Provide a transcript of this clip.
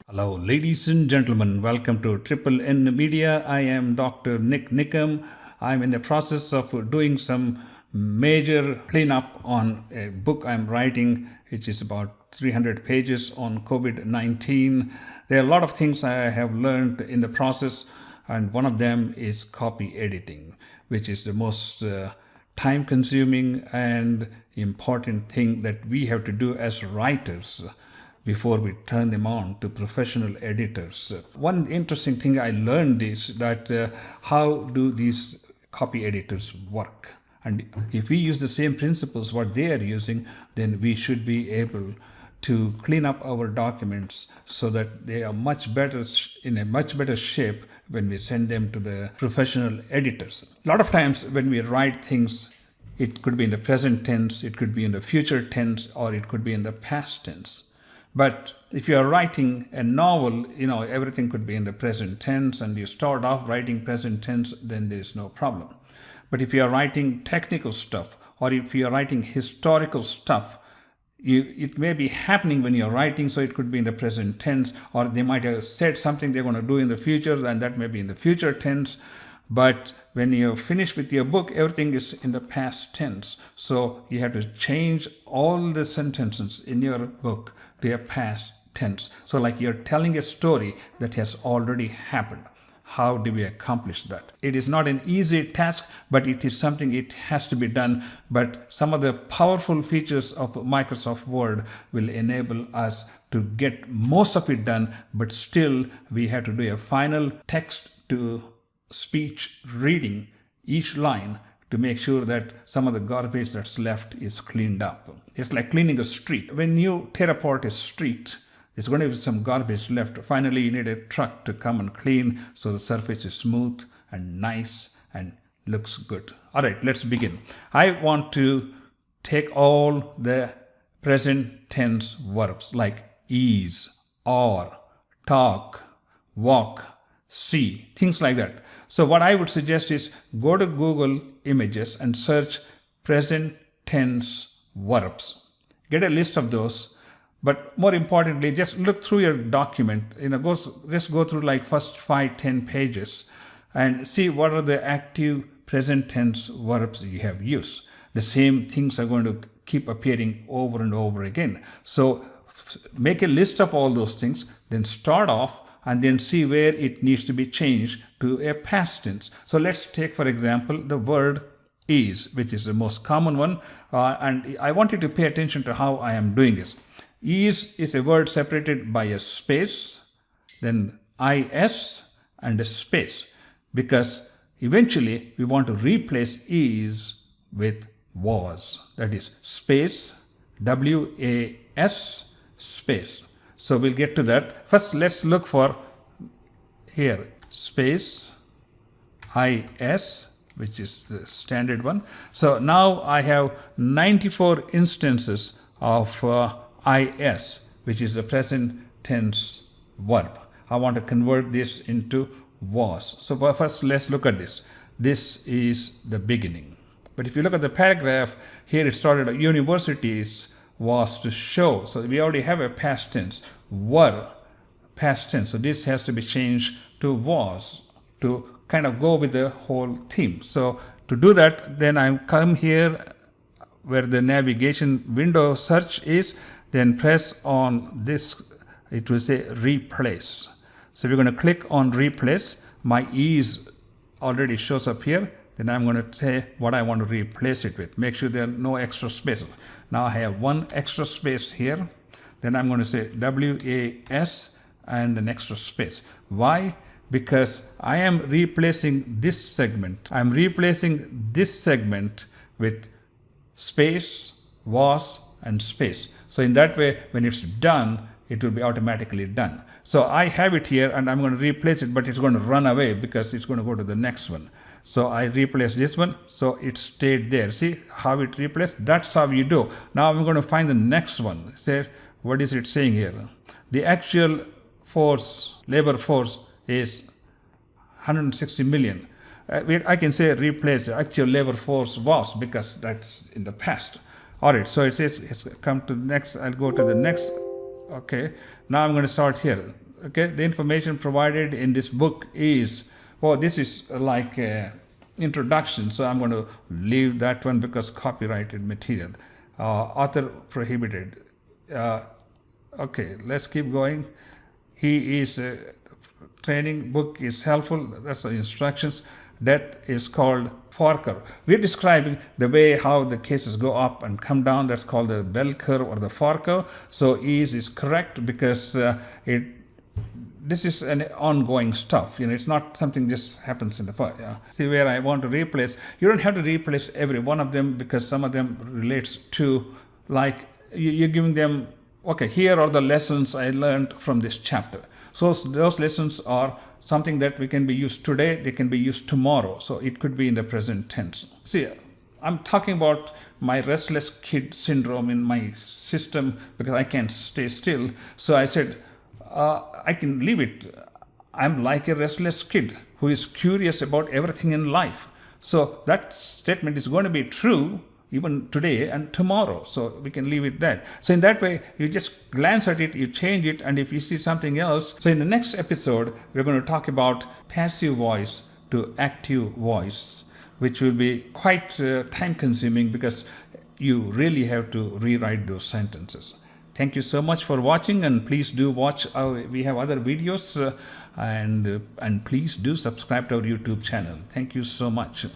Hello, ladies and gentlemen. Welcome to Triple N Media. I am Dr. NIK NIKAM. I'm in the process of doing some major cleanup on a book I'm writing, which is about 300 pages on COVID-19. There are a lot of things I have learned in the process, and one of them is copy editing, which is the most time-consuming and important thing that we have to do as writers before we turn them on to professional editors. One interesting thing I learned is that how do these copy editors work? And if we use the same principles what they are using, then we should be able to clean up our documents so that they are much better, in a much better shape when we send them to the professional editors. A lot of times when we write things, it could be in the present tense, it could be in the future tense, or it could be in the past tense. But if you are writing a novel, everything could be in the present tense, and you start off writing present tense, then there is no problem. But if you are writing technical stuff, or if you are writing historical stuff, it may be happening when you're writing, so it could be in the present tense, or they might have said something they're going to do in the future, and that may be in the future tense. But when you're finished with your book, everything is in the past tense. So you have to change all the sentences in your book to a past tense. So like you're telling a story that has already happened. How do we accomplish that? It is not an easy task, but it is something it has to be done. But some of the powerful features of Microsoft Word will enable us to get most of it done, but still we have to do a final text to speech reading each line to make sure that some of the garbage that's left is cleaned up. It's like cleaning a street. When you tear apart a street, there's going to be some garbage left. Finally, you need a truck to come and clean so the surface is smooth and nice and looks good. All right, let's begin. I want to take all the present tense verbs like is, are, talk, walk, see, things like that. So what I would suggest is go to Google Images and search present tense verbs. Get a list of those, but more importantly, just look through your document. Just go through like first 5-10 pages and see what are the active present tense verbs you have used. The same things are going to keep appearing over and over again. So make a list of all those things, then start off and then see where it needs to be changed to a past tense. So let's take, for example, the word is, which is the most common one. And I want you to pay attention to how I am doing this. Is a word separated by a space, then is and a space, because eventually we want to replace is with was. That is space, was, space. So we'll get to that. First, let's look for here, space, is, which is the standard one. So now I have 94 instances of is, which is the present tense verb. I want to convert this into was. So first, let's look at this. This is the beginning. But if you look at the paragraph, here it started universities was to show. So we already have a past tense, were, past tense. So this has to be changed to was to kind of go with the whole theme. So to do that, then I come here where the navigation window search is, then press on this, it will say replace. So we're going to click on replace. My is already shows up here. Then I'm going to say what I want to replace it with. Make sure there are no extra spaces. Now I have one extra space here. Then I'm going to say was and an extra space. Why? Because I am replacing this segment. I'm replacing this segment with space, was, and space. So in that way, when it's done, it will be automatically done. So I have it here and I'm going to replace it, but it's going to run away because it's going to go to the next one. So I replace this one, so it stayed there. See how it replaced? That's how you do. Now I'm going to find the next one. Say, what is it saying here? The actual force, labor force is 160 million. I can say replace the actual labor force was, because that's in the past. All right, so it says it's come to the next. I'll go to the next. Okay, now I'm going to start here. Okay, the information provided in this book is, oh, this is like a introduction, so I'm going to leave that one because copyrighted material. Author prohibited. Okay, let's keep going. He is training book is helpful. That's the instructions. That is called Forker. We're describing the way how the cases go up and come down. That's called the bell curve or the Forker. So is correct because this is an ongoing stuff. It's not something just happens in the first. Yeah. See where I want to replace. You don't have to replace every one of them because some of them relates to, like you're giving them, okay, here are the lessons I learned from this chapter. So those lessons are something that we can be used today, they can be used tomorrow. So it could be in the present tense. See, I'm talking about my restless kid syndrome in my system because I can't stay still. So I said, I can leave it. I'm like a restless kid who is curious about everything in life. So that statement is going to be true even today and tomorrow. So we can leave it that. So in that way, you just glance at it, you change it, and if you see something else. So in the next episode, we're going to talk about passive voice to active voice, which will be quite time consuming because you really have to rewrite those sentences. Thank you so much for watching, and please do watch we have other videos and please do subscribe to our YouTube channel. Thank you so much.